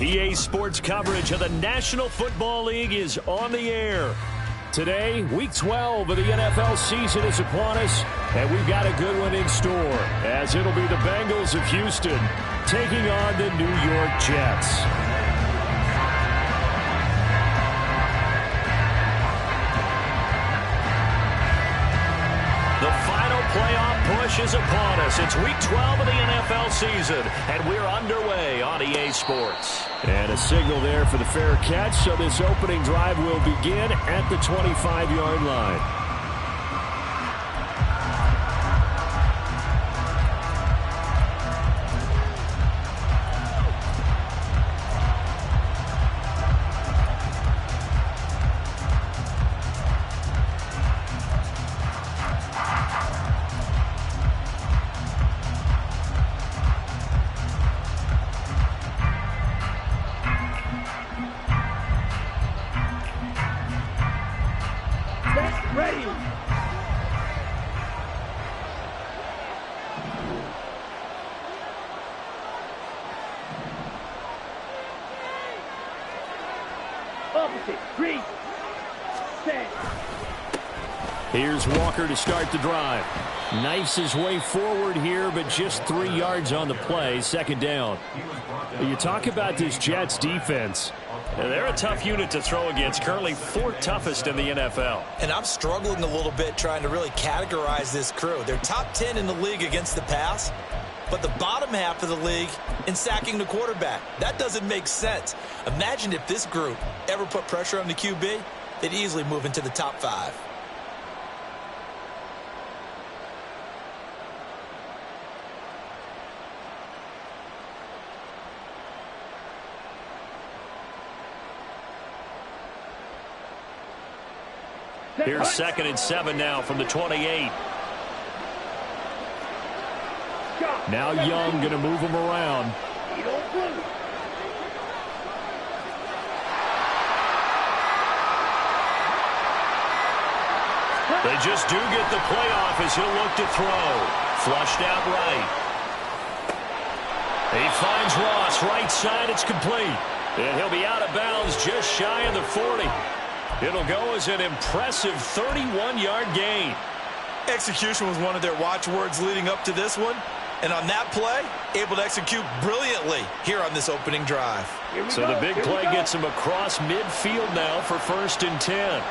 EA Sports coverage of the National Football League is on the air. Today, Week 12 of the NFL season is upon us, and we've got a good one in store, as it'll be the Bengals of Houston taking on the New York Jets. The final playoff push is upon us. It's Week 12 of the NFL season, and we're underway on EA Sports. And a signal there for the fair catch, so this opening drive will begin at the 25-yard line. Here's Walker to start the drive. Knifes his way forward here, but just 3 yards on the play. Second down. You talk about this Jets defense. They're a tough unit to throw against, currently 4th toughest in the NFL. And I'm struggling a little bit trying to really categorize this crew. They're top 10 in the league against the pass, but the bottom half of the league in sacking the quarterback. That doesn't make sense. Imagine if this group ever put pressure on the QB, they'd easily move into the top 5. Here's 2nd and 7 now from the 28. Now Young going to move him around. They just do get the playoff as he'll look to throw. Flushed out right. He finds Ross right side. It's complete. And he'll be out of bounds just shy of the 40. It'll go as an impressive 31-yard gain. Execution was one of their watchwords leading up to this one. And on that play, able to execute brilliantly here on this opening drive. So the big play gets him across midfield now for 1st and 10.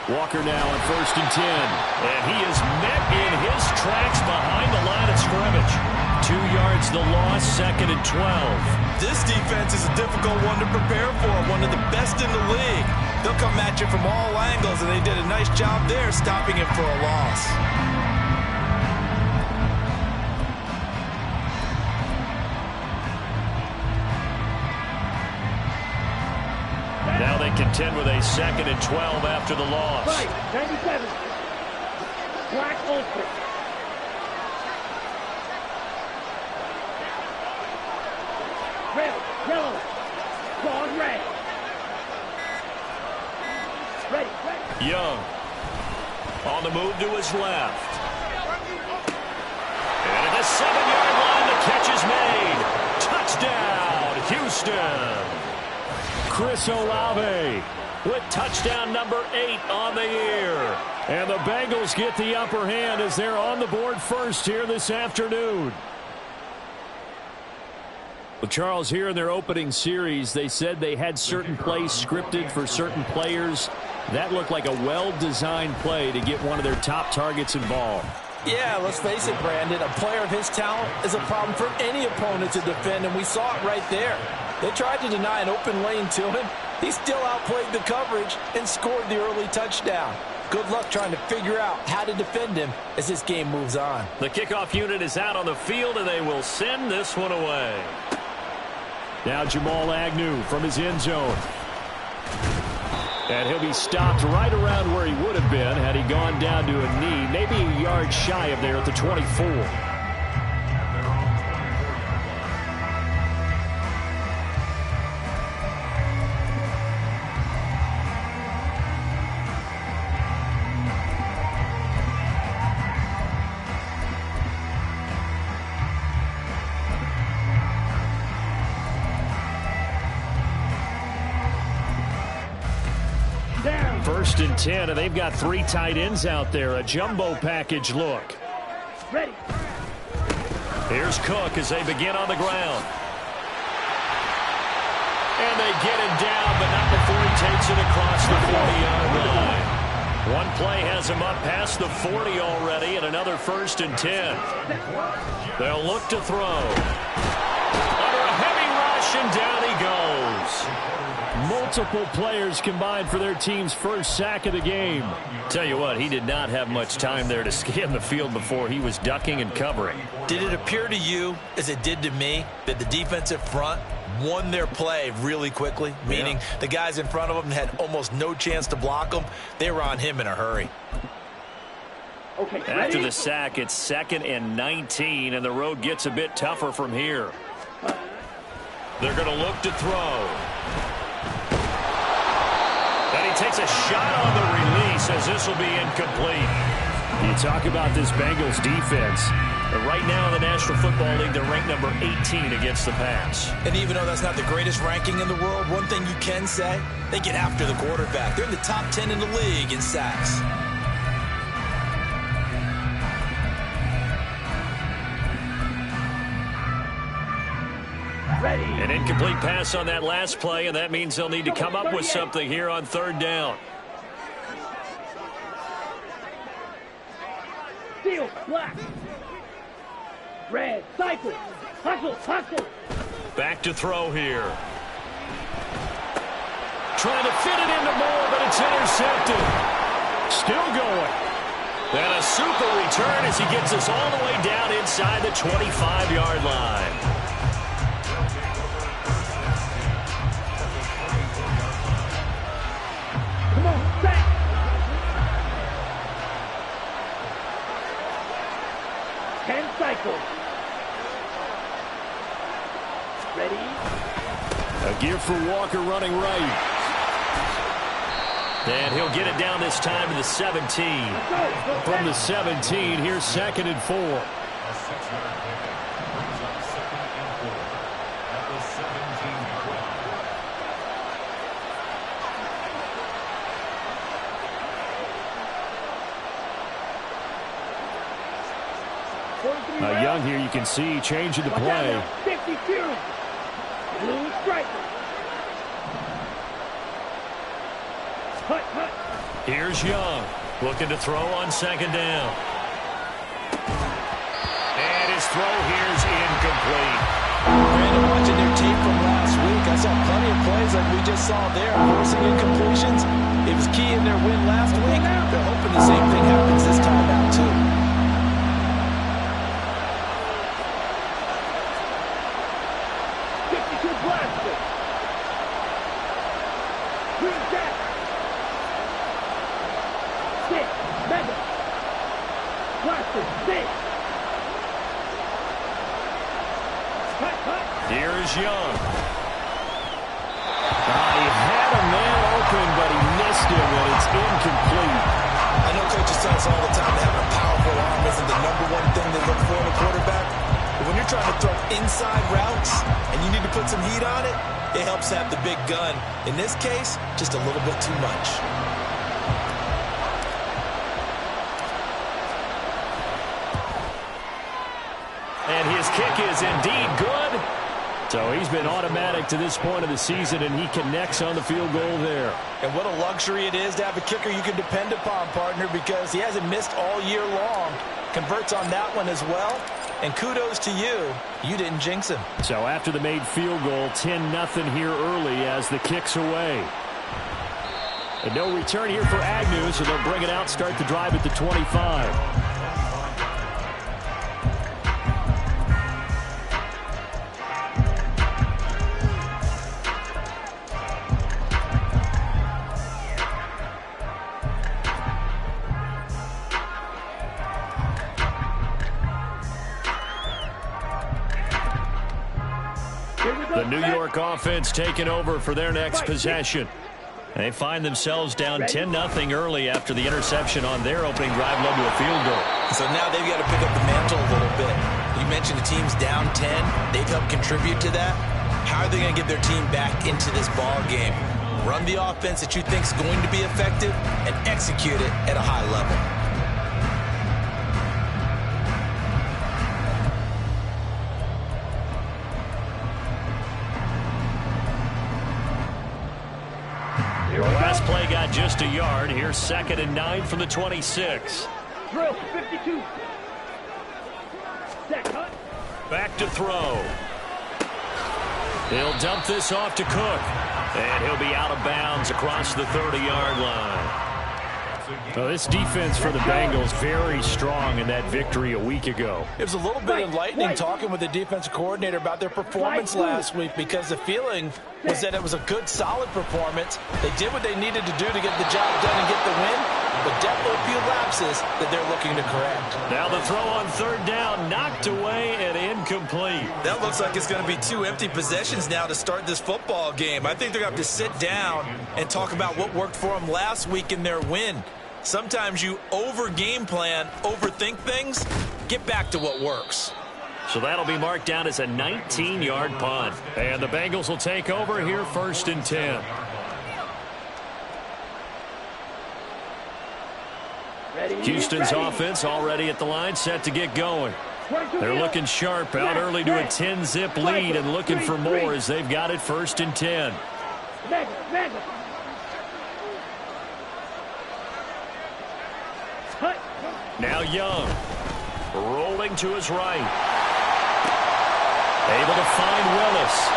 Walker now on 1st and 10. And he is met in his tracks behind the line of scrimmage. 2 yards the loss, 2nd and 12. This defense is a difficult one to prepare for, one of the best in the league. They'll come at you from all angles, and they did a nice job there stopping him for a loss. Now they contend with a 2nd and 12 after the loss. Right, 97. Black Ulster. Red, yellow, gone red. Ready. Young on the move to his left. And at the 7-yard line, the catch is made. Touchdown, Houston. Chris Olave with touchdown number 8 on the year. And the Bengals get the upper hand as they're on the board first here this afternoon. Well, Charles, here in their opening series, they said they had certain plays scripted for certain players. That looked like a well-designed play to get one of their top targets involved. Yeah, let's face it, Brandon. A player of his talent is a problem for any opponent to defend, and we saw it right there. They tried to deny an open lane to him. He still outplayed the coverage and scored the early touchdown. Good luck trying to figure out how to defend him as this game moves on. The kickoff unit is out on the field, and they will send this one away. Now Jamal Agnew from his end zone. And he'll be stopped right around where he would have been had he gone down to a knee, maybe a yard shy of there at the 24. 1st and 10, and they've got 3 tight ends out there. A jumbo package look. Ready. Here's Cook as they begin on the ground. And they get him down, but not before he takes it across the 40-yard line. One play has him up past the 40 already, and another 1st and 10. They'll look to throw. Under a heavy rush, and down he goes. Multiple players combined for their team's first sack of the game. Tell you what, he did not have much time there to scan the field before he was ducking and covering. Did it appear to you, as it did to me, that the defensive front won their play really quickly? Meaning the guys in front of them had almost no chance to block them. They were on him in a hurry. Okay, after the sack, it's 2nd and 19, and the road gets a bit tougher from here. They're going to look to throw. And he takes a shot on the release as this will be incomplete. You talk about this Bengals defense. Right now in the National Football League, they're ranked number 18 against the pass. And even though that's not the greatest ranking in the world, one thing you can say, they get after the quarterback. They're in the top 10 in the league in sacks. Ready. An incomplete pass on that last play, and that means they'll need to come up with something here on 3rd down. Steel, black. Red, cycle. Hustle, hustle. Back to throw here. Trying to fit it into Moore, but it's intercepted. Still going. And a super return as he gets us all the way down inside the 25-yard line. Come on, back. Ten cycles. Ready. A give for Walker running right. And he'll get it down this time to the 17. From the 17, here's 2nd and 4. Young here, you can see changing the play. 52. Blue striker. Hut, hut. Here's Young, looking to throw on 2nd down. And his throw here's incomplete. Brandon, watching their tape from last week, I saw plenty of plays like we just saw there, forcing incompletions. It was key in their win last week. They're hoping the same thing happens this time out, too. Here's Young. He had a man open, but he missed him, and it's incomplete. I know coaches tell us all the time that having a powerful arm isn't the #1 thing they look for in a quarterback. But when you're trying to throw inside routes and you need to put some heat on it, it helps have the big gun. In this case, just a little bit too much. And his kick is indeed good. So he's been automatic to this point of the season, and he connects on the field goal there. And what a luxury it is to have a kicker you can depend upon, partner, because he hasn't missed all year long. Converts on that one as well. And kudos to you. You didn't jinx him. So after the made field goal, 10-0 here early as the kick's away. And no return here for Agnew, so they'll bring it out, start the drive at the 25. The New York offense taking over for their next possession. They find themselves down 10-0 early after the interception on their opening drive led to a field goal. So now they've got to pick up the mantle a little bit. You mentioned the team's down 10. They've helped contribute to that. How are they going to get their team back into this ball game? Run the offense that you think is going to be effective and execute it at a high level. Last play got just a yard. Here's 2nd and 9 from the 26. Drill 52. Set, cut. Back to throw. He'll dump this off to Cook. And he'll be out of bounds across the 30-yard line. Well, this defense for the Bengals very strong in that victory a week ago. It was a little bit enlightening talking with the defensive coordinator about their performance last week, because the feeling was that it was a good, solid performance. They did what they needed to do to get the job done and get the win, but definitely a few lapses that they're looking to correct. Now the throw on 3rd down, knocked away and incomplete. That looks like it's going to be 2 empty possessions now to start this football game. I think they're going to have to sit down and talk about what worked for them last week in their win. Sometimes you over-game plan, overthink things, get back to what works. So that'll be marked down as a 19-yard punt. And the Bengals will take over here 1st and 10. Houston's offense already at the line, set to get going. They're looking sharp, out early to a 10-zip lead and looking for more as they've got it 1st and 10. Now Young, rolling to his right. Able to find Willis.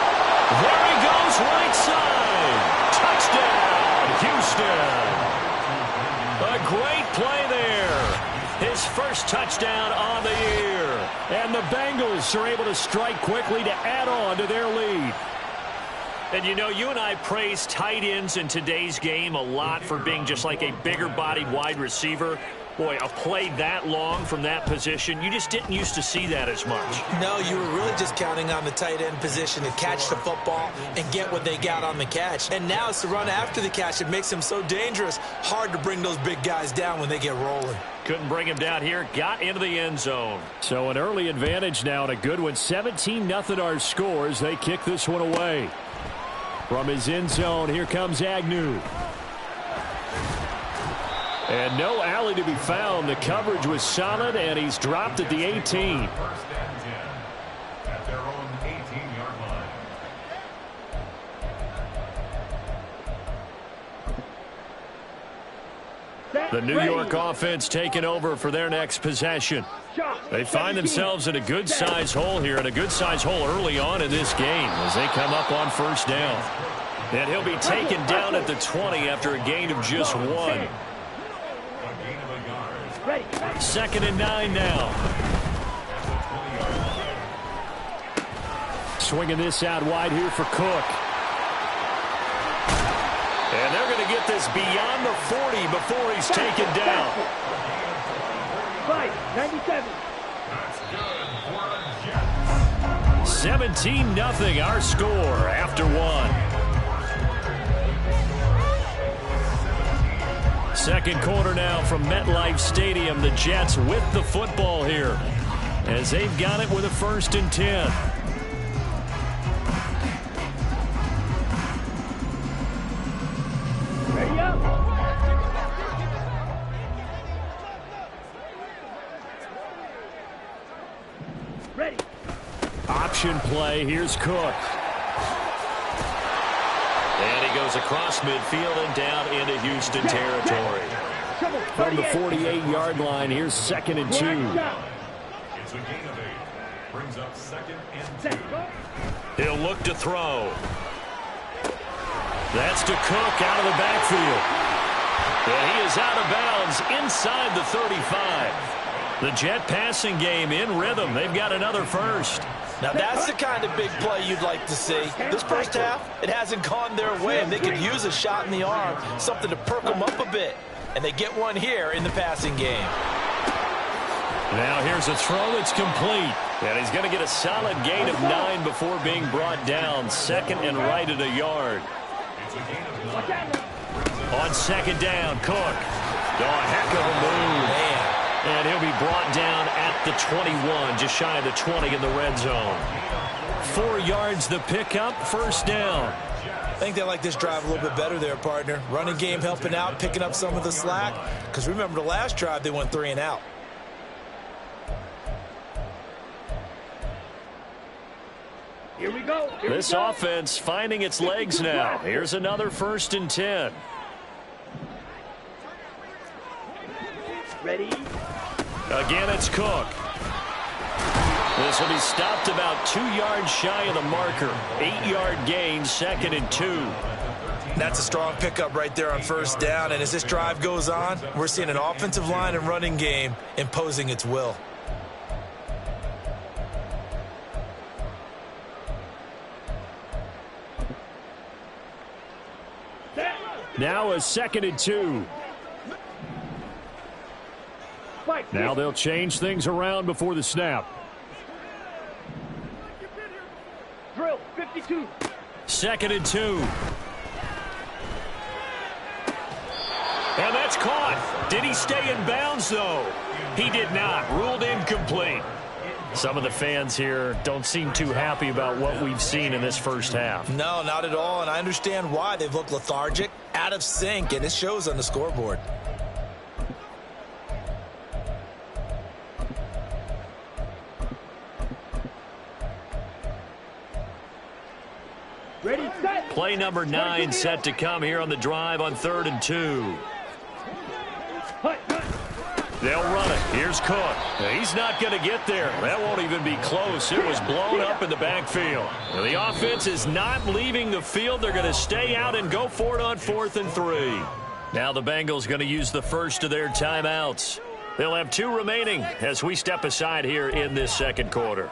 There he goes, right side. Touchdown, Houston. A great play there. His first touchdown on the year. And the Bengals are able to strike quickly to add on to their lead. And you know, you and I praise tight ends in today's game a lot for being just like a bigger-bodied wide receiver. Boy, a play that long from that position, you just didn't used to see that as much. No, you were really just counting on the tight end position to catch the football and get what they got on the catch. And now it's the run after the catch that makes him so dangerous. Hard to bring those big guys down when they get rolling. Couldn't bring him down here, got into the end zone. So an early advantage now and a good one. 17-0 our score as they kick this one away. From his end zone, here comes Agnew. And no alley to be found. The coverage was solid, and he's dropped at the 18. 1st and 10 at their own 18-yard line. The New York offense taking over for their next possession. They find themselves in a good-sized hole here, and a good-sized hole early on in this game as they come up on 1st down. And he'll be taken down at the 20 after a gain of just 1. 2nd and 9 now. Swinging this out wide here for Cook. And they're going to get this beyond the 40 before he's taken down. 97. 17-0 our score after 1. Second quarter now from MetLife Stadium. The Jets with the football here as they've got it with a 1st and 10. Ready up. Ready. Option play. Here's Cook. And he goes across midfield and down into Houston territory. From the 48-yard line, here's 2nd and 2. It's a gain of 8. Brings up 2nd and 2. He'll look to throw. That's to Cook out of the backfield. And he is out of bounds inside the 35. The Jet passing game in rhythm. They've got another first. Now, that's the kind of big play you'd like to see. This first half, it hasn't gone their way, and they could use a shot in the arm, something to perk them up a bit. And they get one here in the passing game. Now here's a throw that's complete. And he's going to get a solid gain of 9 before being brought down. 2nd and right at a yard. On 2nd down, Cook. Oh, a heck of a move. Man. And he'll be brought down at the 21, just shy of the 20 in the red zone. 4 yards the pickup, 1st down. I think they like this drive a little bit better there, partner. Running game helping out, picking up some of the slack. Because remember, the last drive, they went 3 and out. Here we go. This offense finding its legs now. Here's another 1st and 10. Ready? Again, it's Cook. This will be stopped about 2 yards shy of the marker. 8-yard gain, 2nd and 2. That's a strong pickup right there on 1st down. And as this drive goes on, we're seeing an offensive line and running game imposing its will. Now a 2nd and 2. Now they'll change things around before the snap. Drill, 52. 2nd and 2. And that's caught. Did he stay in bounds, though? He did not. Ruled incomplete. Some of the fans here don't seem too happy about what we've seen in this first half. No, not at all, and I understand why. They've looked lethargic, out of sync, and it shows on the scoreboard. Ready, set. Play number 9 set to come here on the drive on 3rd and 2. Hut, hut. They'll run it. Here's Cook. He's not going to get there. That won't even be close. It was blown up in the backfield. The offense is not leaving the field. They're going to stay out and go for it on 4th and 3. Now the Bengals going to use the first of their timeouts. They'll have 2 remaining as we step aside here in this 2nd quarter.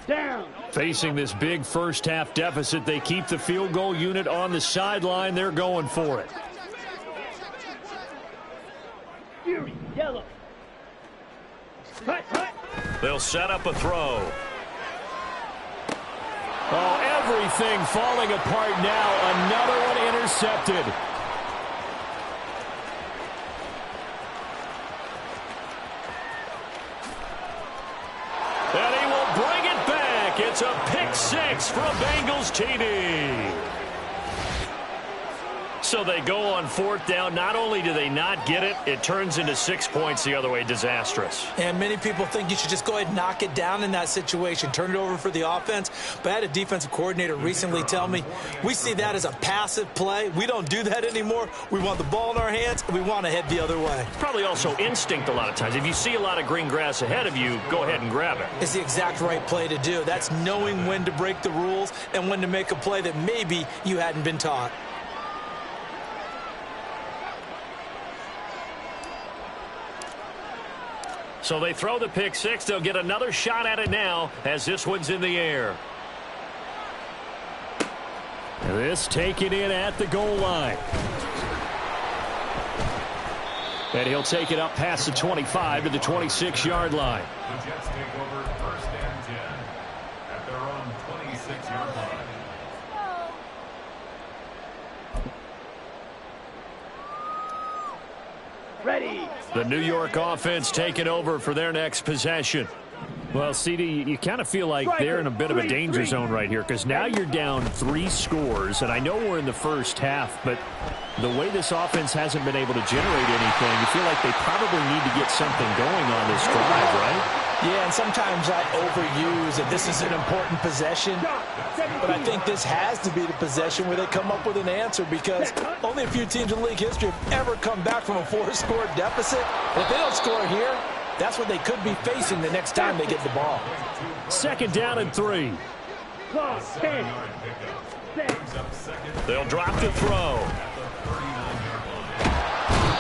Down. Facing this big first-half deficit, they keep the field goal unit on the sideline. They're going for it. Fury, yellow. Hut, hut. They'll set up a throw. Oh, everything falling apart now. Another one intercepted. And he will bring it back. It's a pick 6 from Bengals TD. So they go on 4th down. Not only do they not get it, it turns into 6 points the other way. Disastrous. And many people think you should just go ahead and knock it down in that situation. Turn it over for the offense. But I had a defensive coordinator recently tell me, we see that as a passive play. We don't do that anymore. We want the ball in our hands, and we want to head the other way. It's probably also instinct a lot of times. If you see a lot of green grass ahead of you, go ahead and grab it. It's the exact right play to do. That's knowing when to break the rules and when to make a play that maybe you hadn't been taught. So they throw the pick 6. They'll get another shot at it now as this one's in the air. This taken in at the goal line. And he'll take it up past the 25 to the 26-yard line. The Jets take over 1st and 10 at their own 26-yard line. Ready. The New York offense taking over for their next possession. Well, CD, you kind of feel like they're in a bit of a danger zone right here because now you're down 3 scores, and I know we're in the first half, but the way this offense hasn't been able to generate anything, you feel like they probably need to get something going on this drive, right? Yeah, and sometimes I overuse that this is an important possession, but I think this has to be the possession where they come up with an answer because only a few teams in league history have ever come back from a 4-score deficit. And if they don't score here, that's what they could be facing the next time they get the ball. 2nd down and 3. Clock, 10. They'll drop the throw.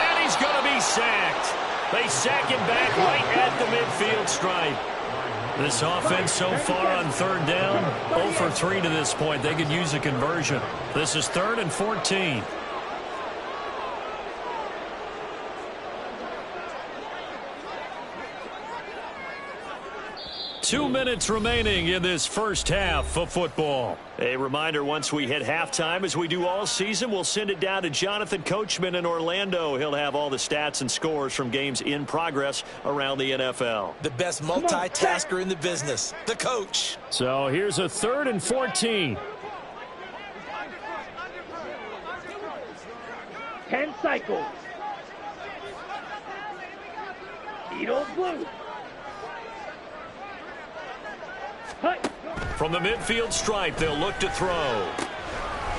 And he's going to be sacked. They sack him back right at the midfield stripe. This offense so far on 3rd down, 0 for 3 to this point. They could use a conversion. This is 3rd and 14. 2 minutes remaining in this first half of football. A reminder, once we hit halftime, as we do all season, we'll send it down to Jonathan Coachman in Orlando. He'll have all the stats and scores from games in progress around the NFL. The best multitasker in the business, the coach. So here's a 3rd and 14. 10 cycles. Needle blue. Hut. From the midfield stripe, they'll look to throw.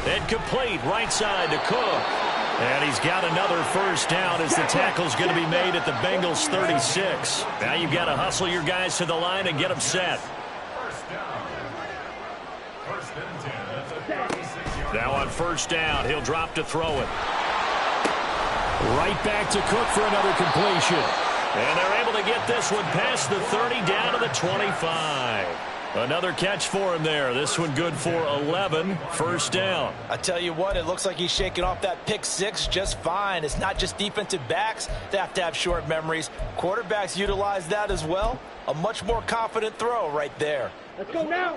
And complete, right side to Cook. And he's got another first down as the tackle's going to be made at the Bengals 36. Now you've got to hustle your guys to the line and get them set. First down. First and 10 at the 36-yard line. Now on first down, he'll drop to throw it. Right back to Cook for another completion. And they're able to get this one past the 30 down to the 25. Another catch for him there. This one good for 11. First down. I tell you what, it looks like he's shaking off that pick six just fine. It's not just defensive backs that have to have short memories. Quarterbacks utilize that as well. A much more confident throw right there. Let's go now.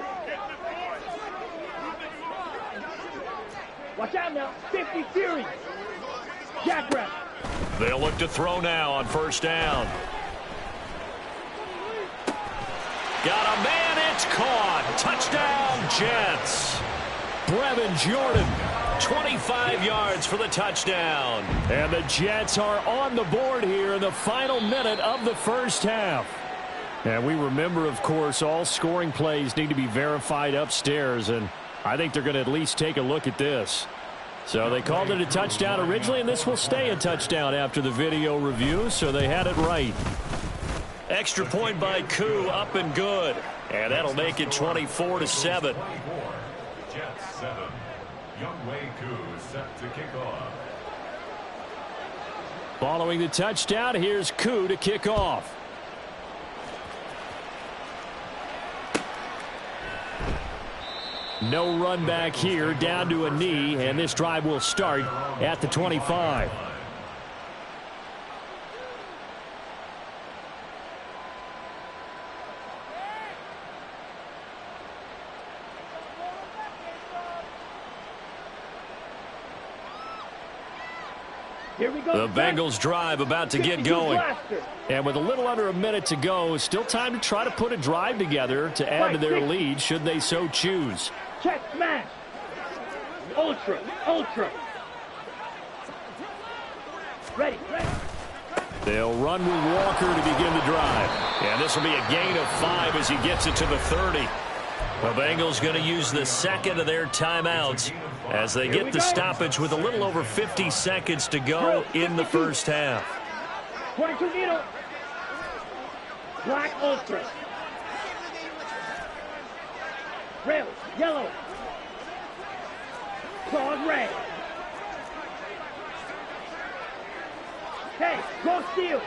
Watch out now. 50 Fury. Jackrabbit. They'll look to throw now on first down. Got a man, it's caught. Touchdown, Jets. Brevin Jordan, 25 yards for the touchdown. And the Jets are on the board here in the final minute of the first half. And we remember, of course, all scoring plays need to be verified upstairs, and I think they're going to at least take a look at this. So they called it a touchdown originally, and this will stay a touchdown after the video review, so they had it right. Extra point by Koo, up and good. And that'll make it 24-7. Jets 7. Younghoe Koo set to kick off. Following the touchdown, here's Koo to kick off. No run back here, down to a knee, and this drive will start at the 25. Here we go. The Bengals drive about to get going. And with a little under a minute to go, still time to try to put a drive together to add to their lead should they so choose. Check smash. Ultra. Ready. They'll run with Walker to begin the drive. And this will be a gain of 5 as he gets it to the 30. The Bengals going to use the second of their timeouts as they get the stoppage with a little over 50 seconds to go in the first half. 22 needle. Black ultra. Rail, yellow. Claws red. Hey, go steel.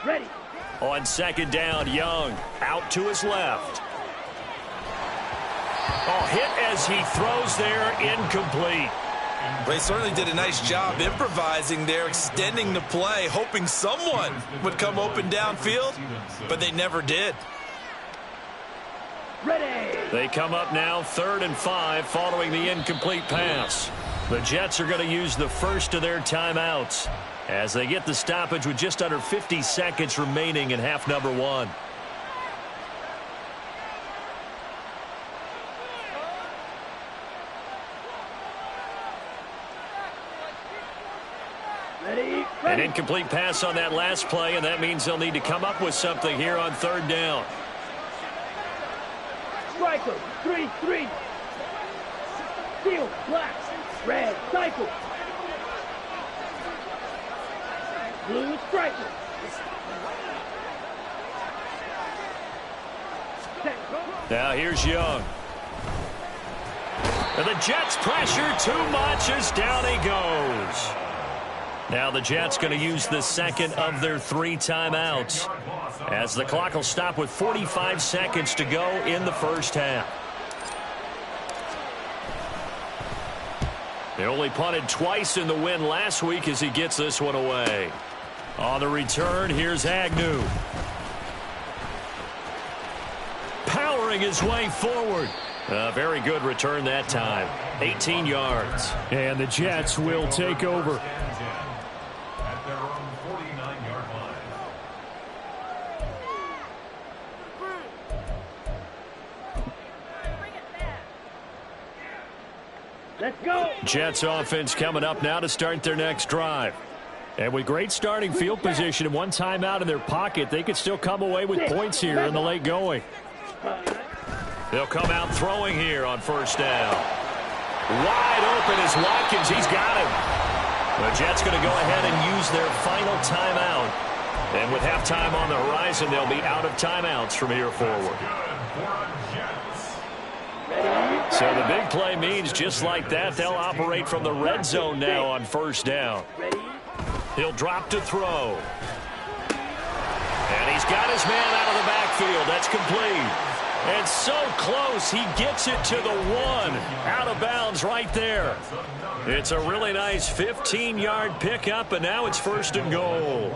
Ready. On second down, Young out to his left. Oh, hit as he throws there, incomplete. They certainly did a nice job improvising there, extending the play, hoping someone would come open downfield, but they never did. Ready. They come up now 3rd and 5 following the incomplete pass. The Jets are going to use the first of their timeouts as they get the stoppage with just under 50 seconds remaining in half number 1. An incomplete pass on that last play, and that means they'll need to come up with something here on 3rd down. Striker, 3-3. Steel, black, red, cycle. Blue striker. Now here's Young. And the Jets pressure too much as down he goes. Now the Jets going to use the second of their 3 timeouts as the clock will stop with 45 seconds to go in the first half. They only punted twice in the win last week as he gets this one away. On the return, here's Agnew. Powering his way forward. A very good return that time. 18 yards. And the Jets will take over. At their own 49-yard line. Let's go. Jets offense coming up now to start their next drive. And with great starting field position and one timeout in their pocket, they could still come away with points here in the late going. They'll come out throwing here on first down. Wide open is Watkins. He's got him. The Jets going to go ahead and use their final timeout. And with halftime on the horizon, they'll be out of timeouts from here forward. So the big play means just like that, they'll operate from the red zone now on first down. He'll drop to throw. And he's got his man out of the backfield. That's complete. And so close, he gets it to the one. Out of bounds right there. It's a really nice 15-yard pickup, and now it's first and goal.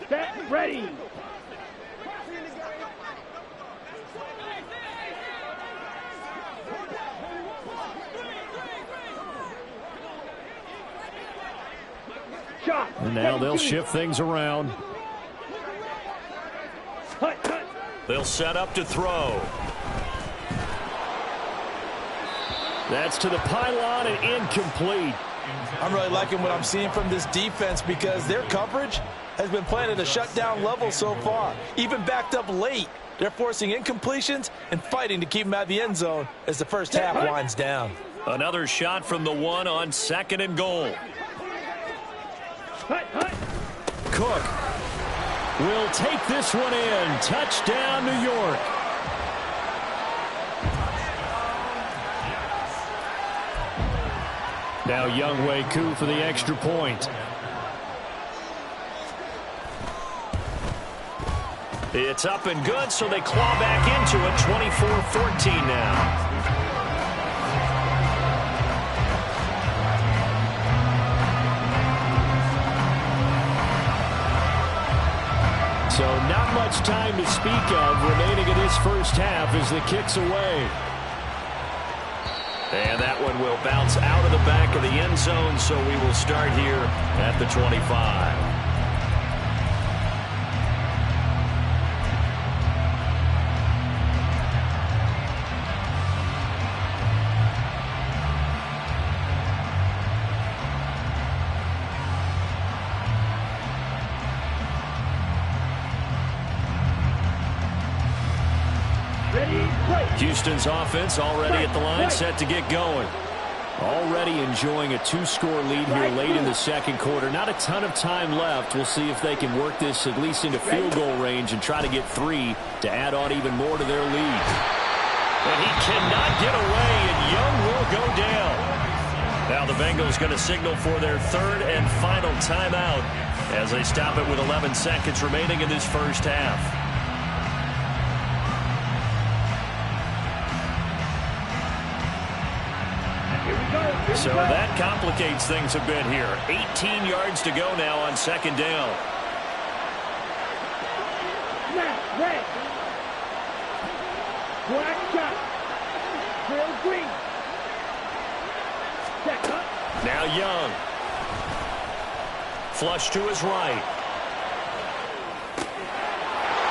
Set, ready. And now they'll shift things around. They'll set up to throw. That's to the pylon and incomplete. I'm really liking what I'm seeing from this defense because their coverage has been playing at a shutdown level so far. Even backed up late, they're forcing incompletions and fighting to keep them out of the end zone as the first half winds down. Another shot from the one on second and goal. Cook will take this one in. Touchdown, New York. Now Younghoe Koo for the extra point. It's up and good, so they claw back into it. 24-14 now. So not much time to speak of remaining in this first half as the kick's away. And that one will bounce out of the back of the end zone, so we will start here at the 25. Houston's offense already at the line, set to get going. Already enjoying a two-score lead here late in the second quarter. Not a ton of time left. We'll see if they can work this at least into field goal range and try to get 3 to add on even more to their lead. And he cannot get away, and Young will go down. Now the Bengals going to signal for their third and final timeout as they stop it with 11 seconds remaining in this first half. So that complicates things a bit here. 18 yards to go now on second down. Red. Black shot. Trail green. Check up. Now Young. Flush to his right.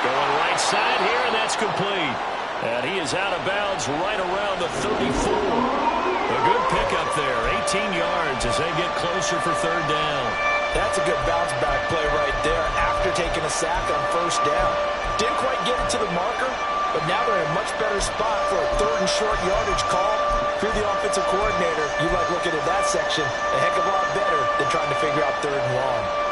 Going right side here, and that's complete. And he is out of bounds right around the 34. A good pickup there, 18 yards as they get closer for third down. That's a good bounce-back play right there after taking a sack on first down. Didn't quite get it to the marker, but now they're in a much better spot for a third and short yardage call. If you're the offensive coordinator, you like looking at that section a heck of a lot better than trying to figure out third and long.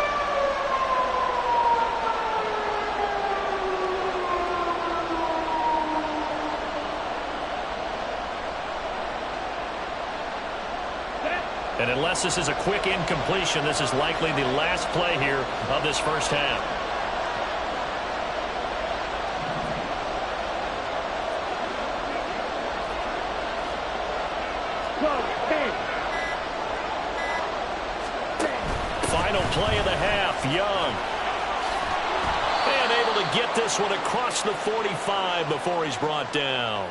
And unless this is a quick incompletion, this is likely the last play here of this first half. play of the half. Young. And able to get this one across the 45 before he's brought down.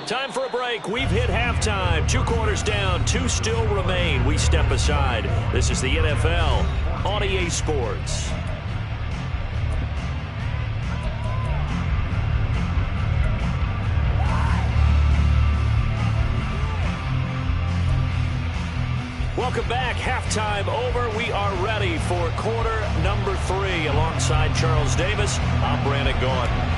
Time for a break. We've hit halftime. 2 quarters down. 2 still remain. We step aside. This is the NFL on EA Sports. Welcome back. Halftime over. We are ready for quarter number 3. Alongside Charles Davis, I'm Brandon Gaudin.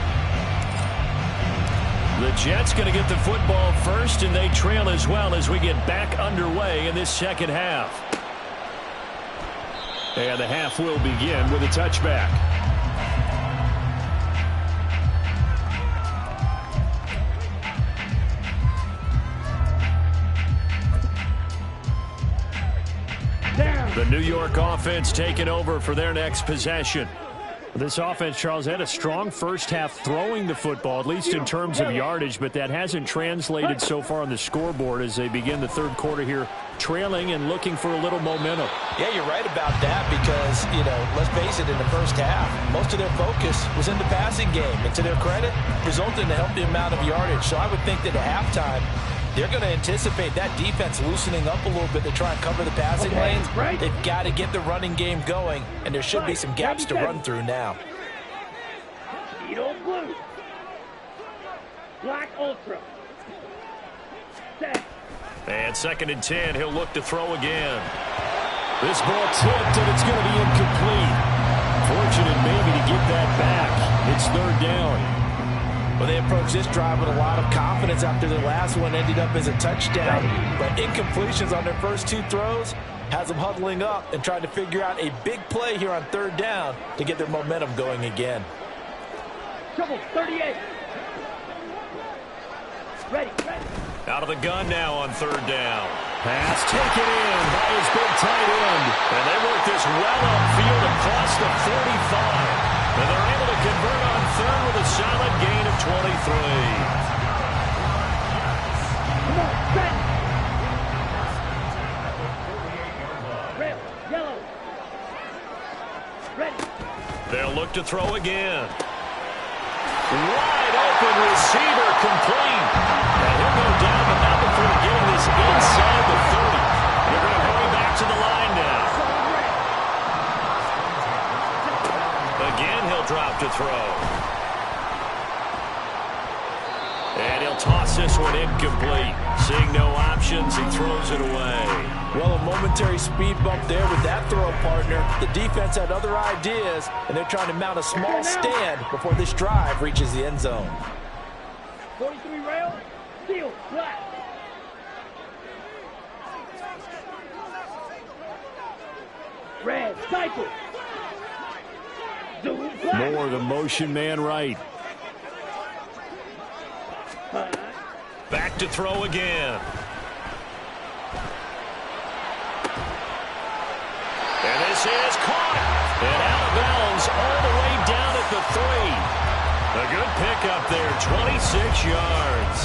The Jets going to get the football first, and they trail as well as we get back underway in this second half. And the half will begin with a touchback. The New York offense taking over for their next possession. This offense, Charles, had a strong first half throwing the football, at least in terms of yardage, but that hasn't translated so far on the scoreboard as they begin the third quarter here, trailing and looking for a little momentum. Yeah, you're right about that because, let's face it, in the first half, most of their focus was in the passing game. And to their credit, resulted in a healthy amount of yardage. So I would think that at halftime, they're going to anticipate that defense loosening up a little bit to try and cover the passing lanes. They've got to get the running game going, and there should be some gaps to run through now. Speedo Blue. Black Ultra. Set. And 2nd and 10, he'll look to throw again. This ball tipped, and it's going to be incomplete. Fortunate maybe to get that back. It's 3rd down. Well, they approached this drive with a lot of confidence after the last one ended up as a touchdown. But incompletions on their first 2 throws has them huddling up and trying to figure out a big play here on 3rd down to get their momentum going again. Trouble 38. Ready. Out of the gun now on 3rd down. Pass taken in by his big tight end. And they work this well upfield across the 45. And they're able to convert on 3rd with a solid gain of 23. Come on, set. Red, yellow. Ready. They'll look to throw again. Wide open receiver complete. And he'll go down, but not before getting this inside the 30. They're going to hurry back to the line now. Again, he'll drop to throw. And he'll toss this one incomplete. Seeing no options, he throws it away. Well, a momentary speed bump there with that throw partner. The defense had other ideas, and they're trying to mount a small stand before this drive reaches the end zone. 43 rail, steel, black. Red, cycle. Zoom, black. More the motion man right. Back to throw again. And this is caught. And out of bounds all the way down at the 3. A good pickup there, 26 yards.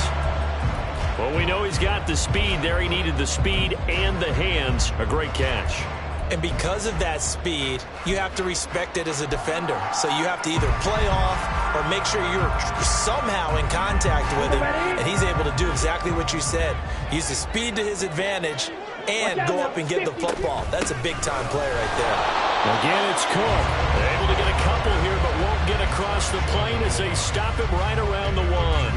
Well, we know he's got the speed there. He needed the speed and the hands. A great catch. And because of that speed, you have to respect it as a defender. So you have to either play off or make sure you're somehow in contact with him. And he's able to do exactly what you said. Use the speed to his advantage and go up and get the football. That's a big-time play right there. Again, it's Cook. They're able to get a couple here, but won't get across the plane as they stop him right around the 1.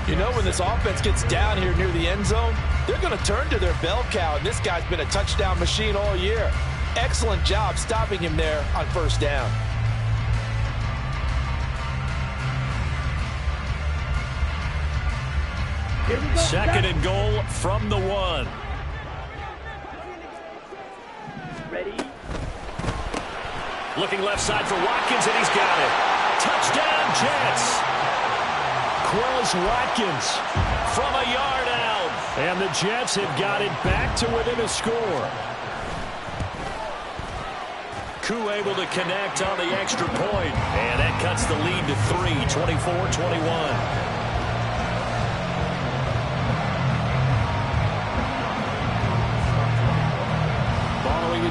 You know, when this offense gets down here near the end zone, they're going to turn to their bell cow, and this guy's been a touchdown machine all year. Excellent job stopping him there on 1st down. Second and goal from the 1. Ready. Looking left side for Watkins, and he's got it. Touchdown, Jets. Quez Watkins from a yard out. And the Jets have got it back to within a score. Koo able to connect on the extra point. And that cuts the lead to 3, 24-21.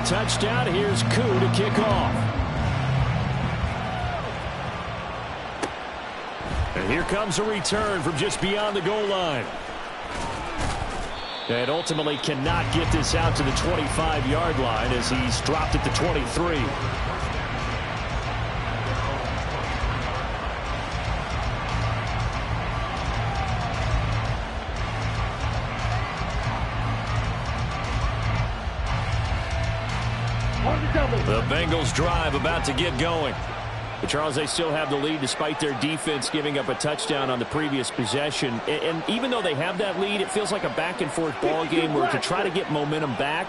touchdown. Here's Koo to kick off. And here comes a return from just beyond the goal line. And ultimately cannot get this out to the 25-yard line as he's dropped at the 23. The Bengals drive about to get going. But Charles, they still have the lead despite their defense giving up a touchdown on the previous possession. And even though they have that lead, it feels like a back-and-forth ball game where to try to get momentum back,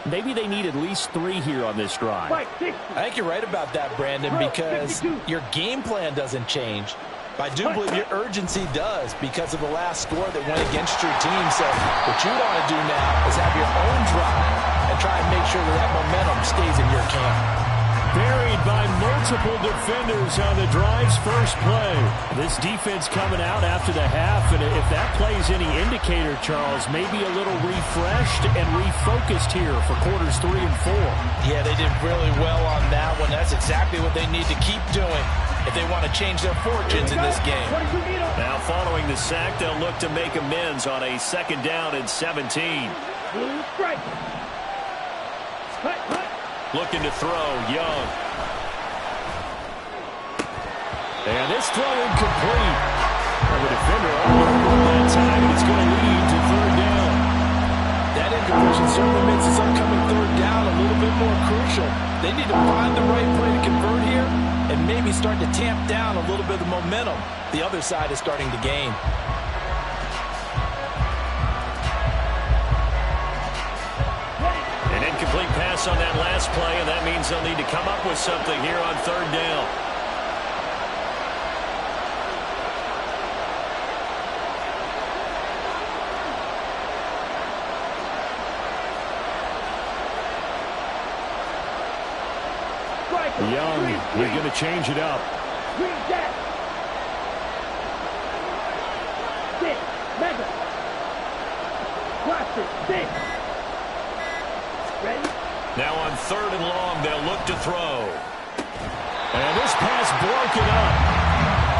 maybe they need at least 3 here on this drive. I think you're right about that, Brandon, because your game plan doesn't change. I do believe your urgency does because of the last score that went against your team. So what you want to do now is have your own drive and try and make sure that momentum stays in your camp. Buried by multiple defenders on the drive's first play. This defense coming out after the half, and if that plays any indicator, Charles, maybe a little refreshed and refocused here for quarters 3 and 4. Yeah, they did really well on that one. That's exactly what they need to keep doing if they want to change their fortunes in this game. Now following the sack, they'll look to make amends on a 2nd down and 17. Looking to throw, Young. And this throw incomplete. The defender all over that time, and it's going to lead to 3rd down. That incompletion certainly makes this upcoming 3rd down a little bit more crucial. They need to find the right play to convert here and maybe start to tamp down a little bit of the momentum the other side is starting to gain. An incomplete pass on that last play, and that means they'll need to come up with something here on 3rd down. Young, we're going to change it up. Now on 3rd and long, they'll look to throw. And this pass broken up.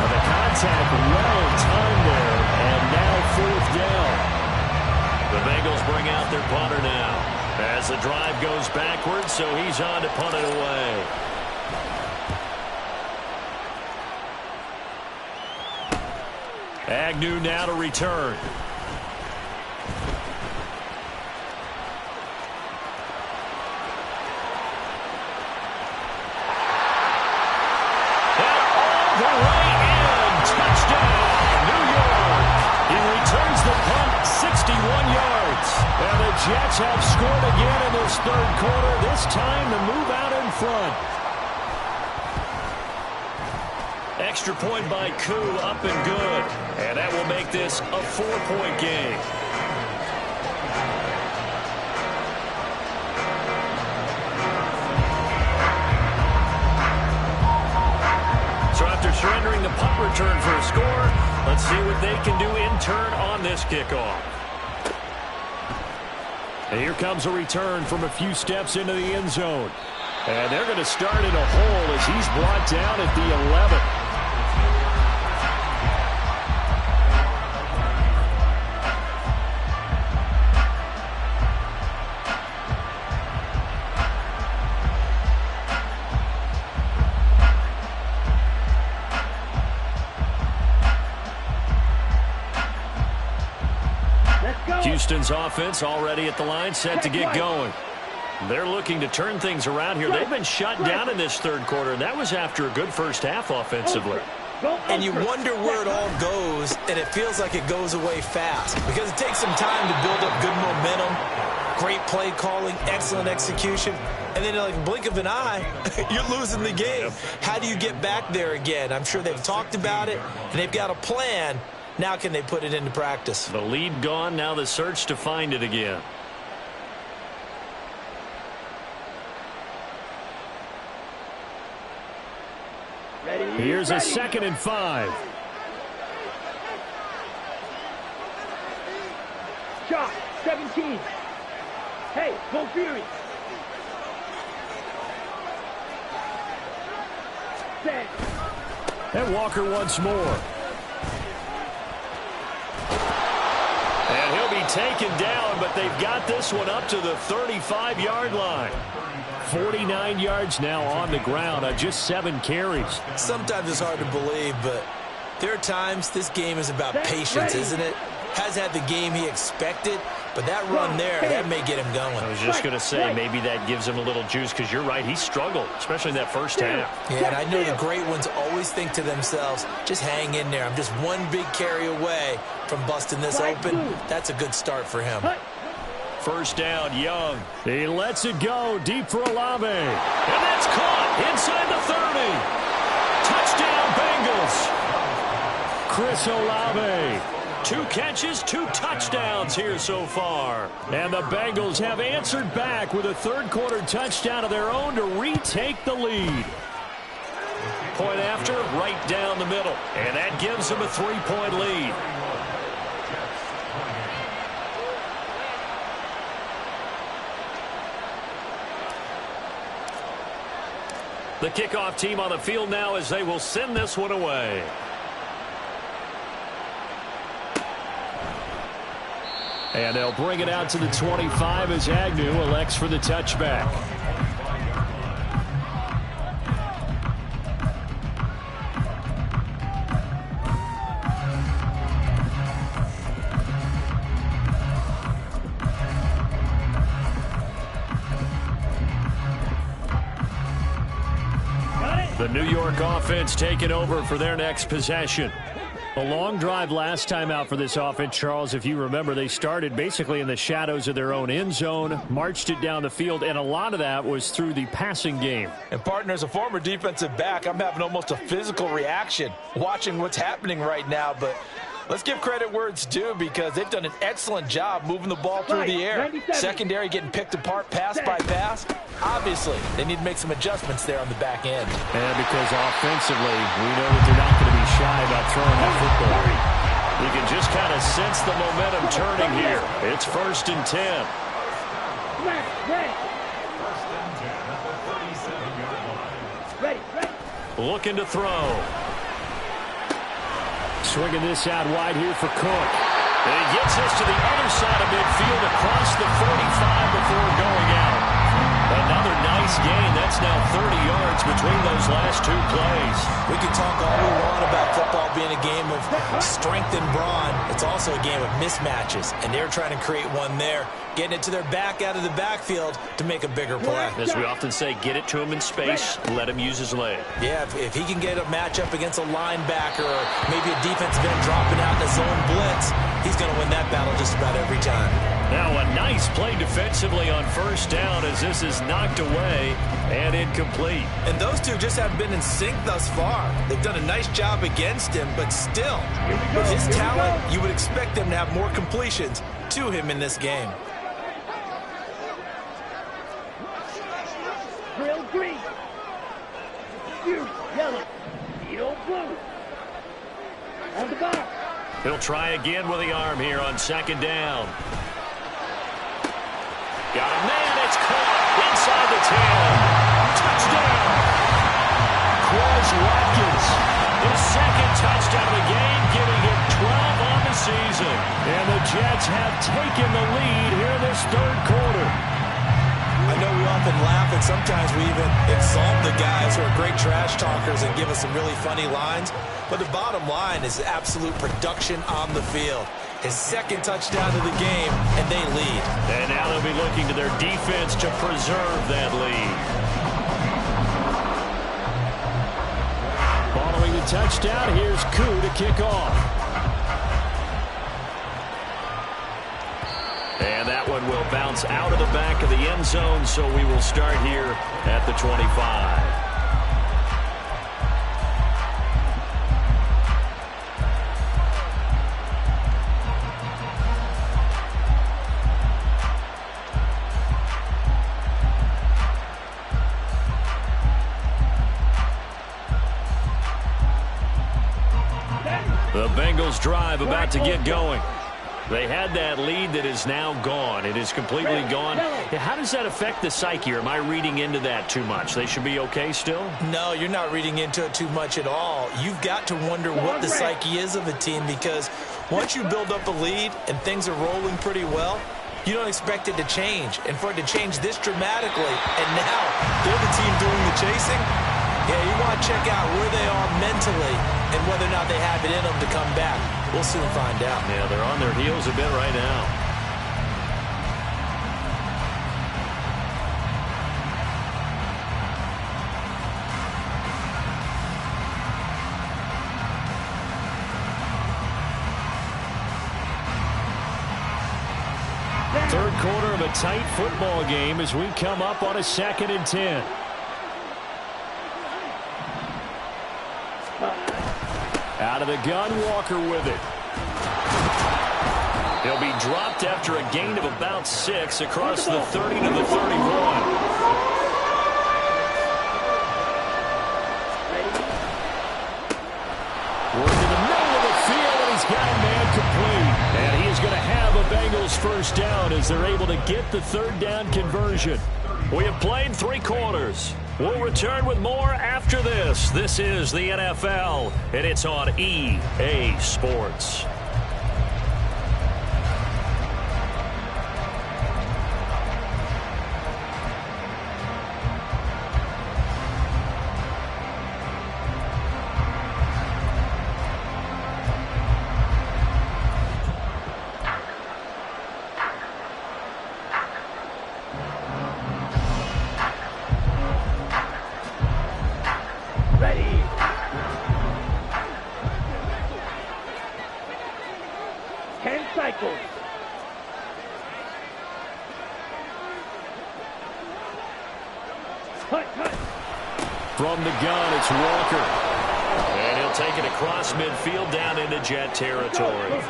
The contact well timed there, and now 4th down. The Bengals bring out their punter now as the drive goes backwards, so he's on to punt it away. Agnew now to return. Jets have scored again in this 3rd quarter, this time to move out in front. Extra point by Koo, up and good. And that will make this a 4-point game. So after surrendering the punt return for a score, let's see what they can do in turn on this kickoff. And here comes a return from a few steps into the end zone. And they're going to start in a hole as he's brought down at the 11. Houston's offense already at the line, set to get going. They're looking to turn things around here. They've been shut down in this 3rd quarter, and that was after a good first half offensively. And you wonder where it all goes, and it feels like it goes away fast because it takes some time to build up good momentum, great play calling, excellent execution, and then like a blink of an eye, you're losing the game. How do you get back there again? I'm sure they've talked about it, and they've got a plan. Now can they put it into practice? The lead gone, now the search to find it again. Here's a 2nd and 5. Shot, 17. Hey, go Fury. set. And Walker once more. And he'll be taken down, but they've got this one up to the 35-yard line. 49 yards now on the ground on just 7 carries. Sometimes it's hard to believe, but there are times this game is about patience, isn't it? Has had the game he expected, but that run there, that may get him going. I was just going to say, maybe that gives him a little juice, because you're right, he struggled, especially in that first half. Yeah, and I know the great ones always think to themselves, just hang in there. I'm just one big carry away from busting this open. That's a good start for him. First down, Young. He lets it go deep for Olave. And that's caught inside the 30. Touchdown, Bengals. Chris Olave. 2 catches, 2 touchdowns here so far. And the Bengals have answered back with a third-quarter touchdown of their own to retake the lead. Point after, right down the middle. And that gives them a 3-point lead. The kickoff team on the field now as they will send this one away. And they'll bring it out to the 25 as Agnew elects for the touchback. The New York offense taking over for their next possession. A long drive last time out for this offense, Charles. If you remember, they started basically in the shadows of their own end zone, marched it down the field, and a lot of that was through the passing game. And, partner, as a former defensive back, I'm having almost a physical reaction watching what's happening right now. But let's give credit where it's due, because they've done an excellent job moving the ball through the air. Secondary getting picked apart pass by pass. Obviously, they need to make some adjustments there on the back end. And because offensively, we know that they're not going to be shy about throwing that football. You can just kind of sense the momentum turning here. It's 1st and 10. Looking to throw. Swinging this out wide here for Cook. And he gets this to the other side of midfield across the 45 before going out. Another nice gain. That's now 30 yards between those last 2 plays. We can talk all we want about football being a game of strength and brawn. It's also a game of mismatches, and they're trying to create one there, getting it to their back out of the backfield to make a bigger play. As we often say, get it to him in space, let him use his leg. Yeah, if he can get a matchup against a linebacker or maybe a defensive end dropping out in a zone blitz, he's going to win that battle just about every time. Now a nice play defensively on first down as this is knocked away and incomplete. And those two just haven't been in sync thus far. They've done a nice job against him, but still, with his talent, you would expect them to have more completions to him in this game. Drill green. Blue, yellow, teal, blue. On the box. He'll try again with the arm here on 2nd down. Got a man, it's caught inside the 10. Touchdown! Quez Watkins, his 2nd touchdown of the game, giving him 12 on the season. And the Jets have taken the lead here in this 3rd quarter. I know we often laugh, and sometimes we even insult the guys who are great trash talkers and give us some really funny lines. But the bottom line is absolute production on the field. His 2nd touchdown of the game, and they lead. And now they'll be looking to their defense to preserve that lead. Following the touchdown, here's Koo to kick off. And that one will bounce out of the back of the end zone, so we will start here at the 25. The Bengals drive about to get going. They had that lead that is now gone. It is completely gone. How does that affect the psyche? Or am I reading into that too much? They should be okay still? No, you're not reading into it too much at all. You've got to wonder what the psyche is of a team, because once you build up a lead and things are rolling pretty well, you don't expect it to change. And for it to change this dramatically, and now they're the team doing the chasing, yeah, you want to check out where they are mentally and whether or not they have it in them to come back. We'll soon find out. Yeah, they're on their heels a bit right now. Third quarter of a tight football game as we come up on a 2nd and 10. Out of the gun, Walker with it. He'll be dropped after a gain of about 6 across the 30 to the 31. We're in the middle of the field, and he's got a man complete. And he is going to have a Bengals first down as they're able to get the 3rd down conversion. We have played 3 quarters. We'll return with more after this. This is the NFL, and it's on EA Sports. Ready. 10 cycles. Hut. From the gun, it's Walker. And he'll take it across midfield down into Jet territory.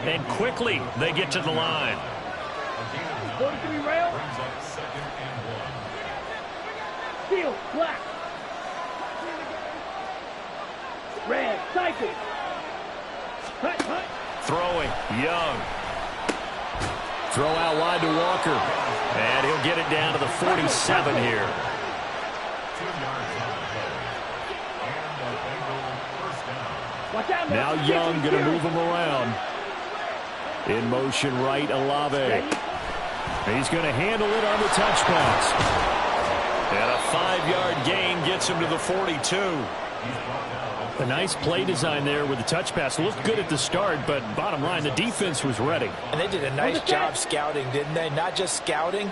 And quickly, they get to the line. 43 rail. Brings up 2nd and 1. Field, black. Red, cycle. Hut. Throwing, Young. Throw out wide to Walker. And he'll get it down to the 47 here. 2 yards on the play. And the Bengals first down. Watch out Now Young going to move him around. In motion right, Olave. He's going to handle it on the touch pass. And a 5-yard gain gets him to the 42. A nice play design there with the touch pass. Looked good at the start, but bottom line, the defense was ready. And they did a nice job scouting, didn't they? Not just scouting,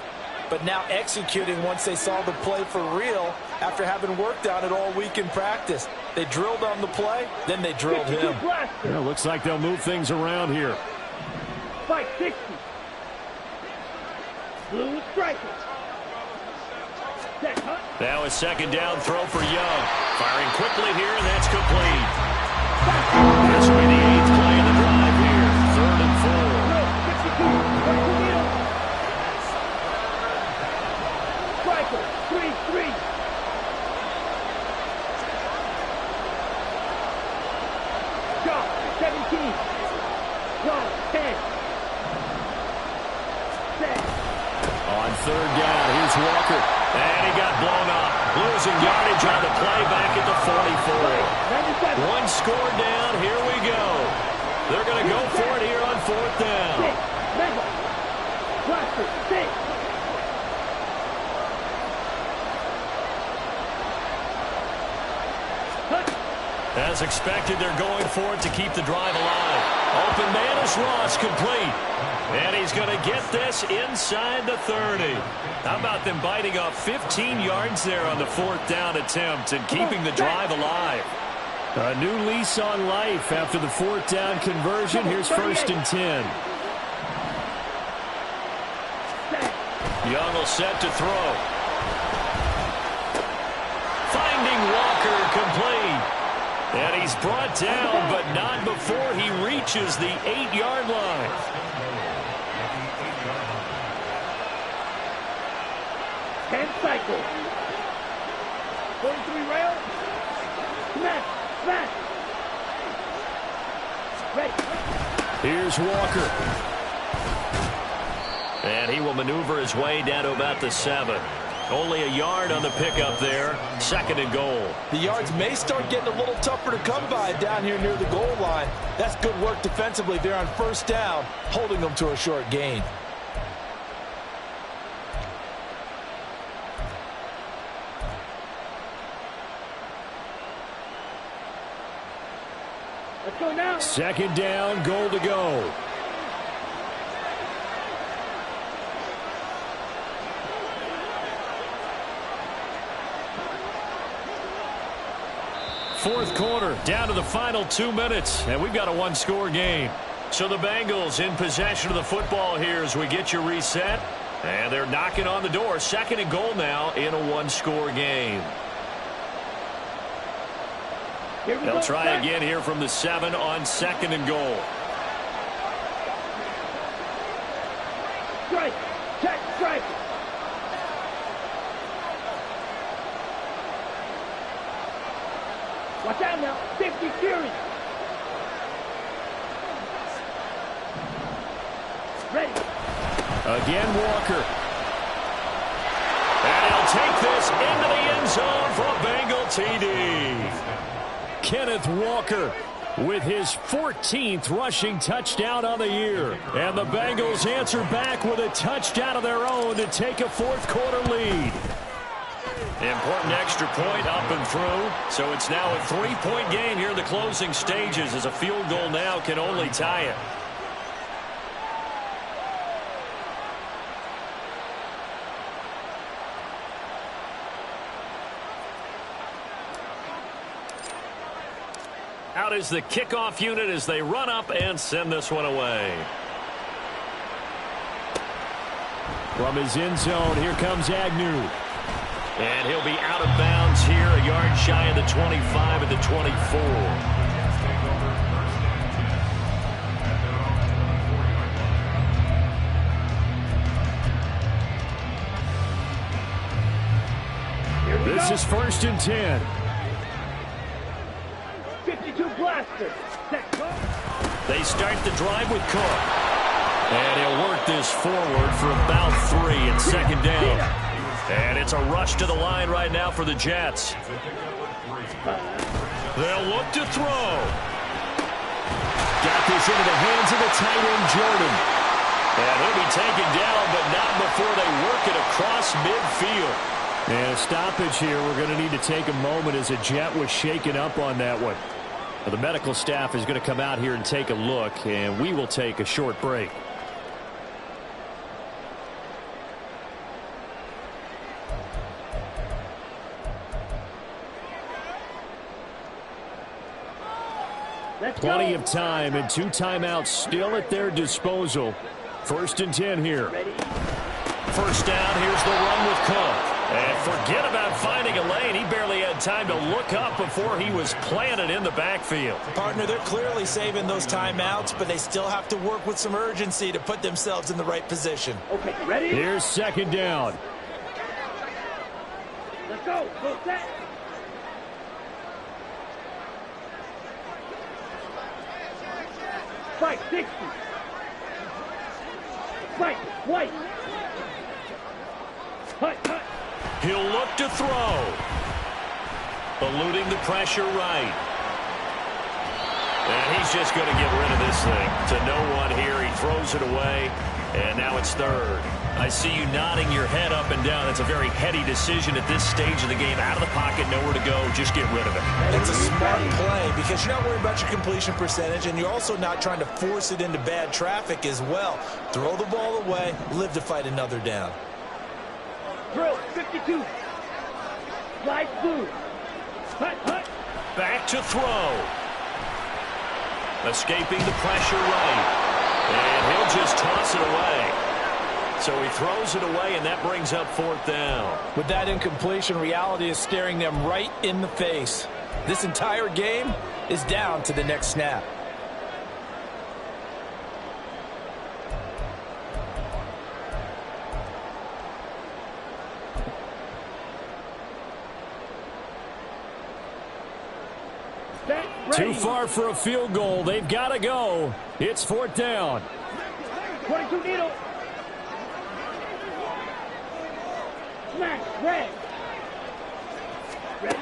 but now executing once they saw the play for real after having worked on it all week in practice. They drilled on the play, then they drilled him. Yeah, looks like they'll move things around here. Fight 60. Blue striker. Set, hut. Now a 2nd down throw for Young. Firing quickly here, and that's complete. This will be the 8th play of the drive here. 3rd and 4. Striker, 3-3. Shaw, 17. Shaw, 10. Set. On 3rd down, here's Walker. And he got blown up. Losing yardage on the play back at the 44. 1 score down. Here we go. They're going to go for it here on 4th down. 6. Mega. Blaster, 6. As expected, they're going for it to keep the drive alive. Open man is Ross, complete. And he's going to get this inside the 30. How about them biting off 15 yards there on the 4th down attempt and keeping the drive alive? A new lease on life after the 4th down conversion. Here's 1st and 10. Young will set to throw. Finding Walker, complete. And he's brought down, but not before he reaches the 8-yard line. 10 cycles. 43 rail. Smash. Ready. Here's Walker. And he will maneuver his way down to about the 7. Only a yard on the pickup there. 2nd and goal. The yards may start getting a little tougher to come by down here near the goal line. That's good work defensively there on 1st down, holding them to a short gain. Let's go now. 2nd down, goal to go. Fourth quarter, down to the final 2 minutes, and we've got a one-score game. So the Bengals in possession of the football here as we get you reset. And they're knocking on the door. 2nd and goal now in a one-score game. They'll try again here from the 7 on 2nd and goal. Strike. Check. Strike. Watch out now. 50 Fury. Ready. Again, Walker. And he'll take this into the end zone for a Bengal TD. Kenneth Walker with his 14th rushing touchdown on the year. And the Bengals answer back with a touchdown of their own to take a fourth quarter lead. Important extra point up and through. So it's now a 3-point game here in the closing stages as a field goal now can only tie it. Out is the kickoff unit as they run up and send this one away. From his end zone, here comes Agnew. And he'll be out of bounds here, a yard shy of the 25 at the 24. This is 1st and 10. 52 blaster. They start the drive with Cook. And he'll work this forward for about 3 at 2nd down. And it's a rush to the line right now for the Jets. They'll look to throw. Got this into the hands of the tight end, Jordan. And he'll be taken down, but not before they work it across midfield. And a stoppage here. We're going to need to take a moment as a Jet was shaken up on that one. Well, the medical staff is going to come out here and take a look, and we will take a short break. Plenty of time and 2 timeouts still at their disposal. 1st and 10 here. 1st down, here's the run with Cook. And forget about finding a lane. He barely had time to look up before he was planted in the backfield. Partner, they're clearly saving those timeouts, but they still have to work with some urgency to put themselves in the right position. Okay, ready? Here's 2nd down. Let's go. Go set. Spike, 60. Spike, white. Hut. He'll look to throw. Eluding the pressure right. And he's just going to get rid of this thing. To no one here. He throws it away. And now it's 3rd. I see you nodding your head up and down. That's a very heady decision at this stage of the game. Out of the pocket, nowhere to go. Just get rid of it. It's a smart play because you're not worried about your completion percentage, and you're also not trying to force it into bad traffic as well. Throw the ball away, live to fight another down. Drill, 52. Slide blue. Hut. Back to throw. Escaping the pressure right. And he'll just toss it away. So he throws it away, and that brings up 4th down. With that incompletion, reality is staring them right in the face. This entire game is down to the next snap. Set, Too far for a field goal. They've got to go. It's 4th down. 22 needle. Smash. Red. Ready?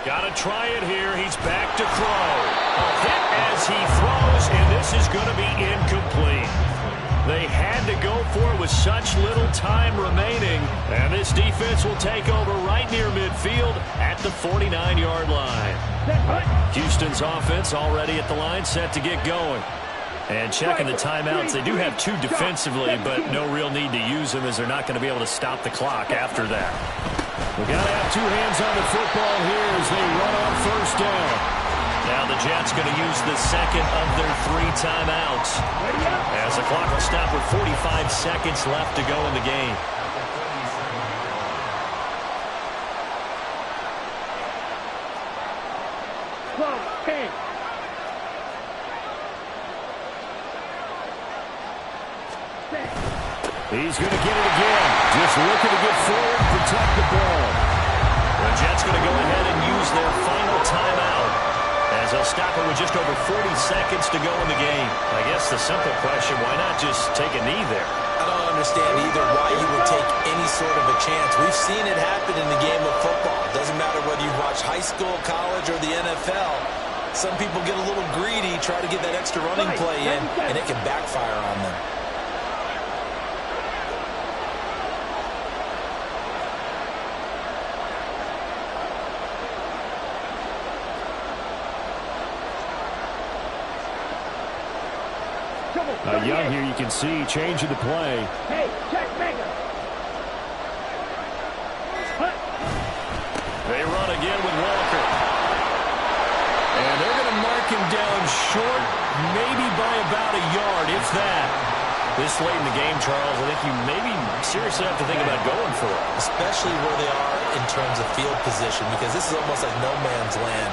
Got to try it here. He's back to throw. A hit as he throws, and this is going to be incomplete. They had to go for it with such little time remaining. And this defense will take over right near midfield at the 49-yard line. Houston's offense already at the line, set to get going. And checking the timeouts, they do have 2 defensively, but no real need to use them as they're not going to be able to stop the clock after that. We've got to have 2 hands on the football here as they run on 1st down. Now the Jets going to use the second of their 3 timeouts as the clock will stop with 45 seconds left to go in the game. He's going to get it again. Just looking to get forward and protect the ball. The Jets going to go ahead and use their final timeout as they'll stop it with just over 40 seconds to go in the game. I guess the simple question, why not just take a knee there? I don't understand either why you would take any sort of a chance. We've seen it happen in the game of football. It doesn't matter whether you watch high school, college, or the NFL. Some people get a little greedy, try to get that extra running play in, and it can backfire on them. Young here, you can see, changing the play. Hey, Jack Banger. They run again with Walker. And they're going to mark him down short, maybe by about a yard, if that. This late in the game, Charles, I think you maybe seriously have to think about going for it. Especially where they are in terms of field position, because this is almost like no man's land.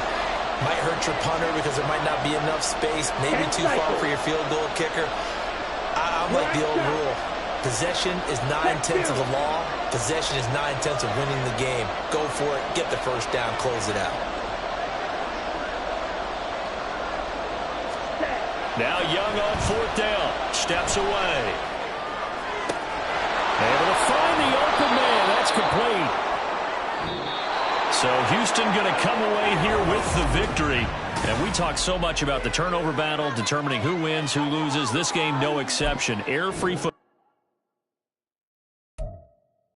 Might hurt your punter because there might not be enough space, maybe too far for your field goal kicker. I'm like the old rule. Possession is 9/10 of the law. Possession is 9/10 of winning the game. Go for it. Get the first down. Close it out. Now Young on 4th down. Steps away. Able to find the open man. That's complete. So Houston going to come away here with the victory. And we talk so much about the turnover battle, determining who wins, who loses. This game, no exception. Air-free football.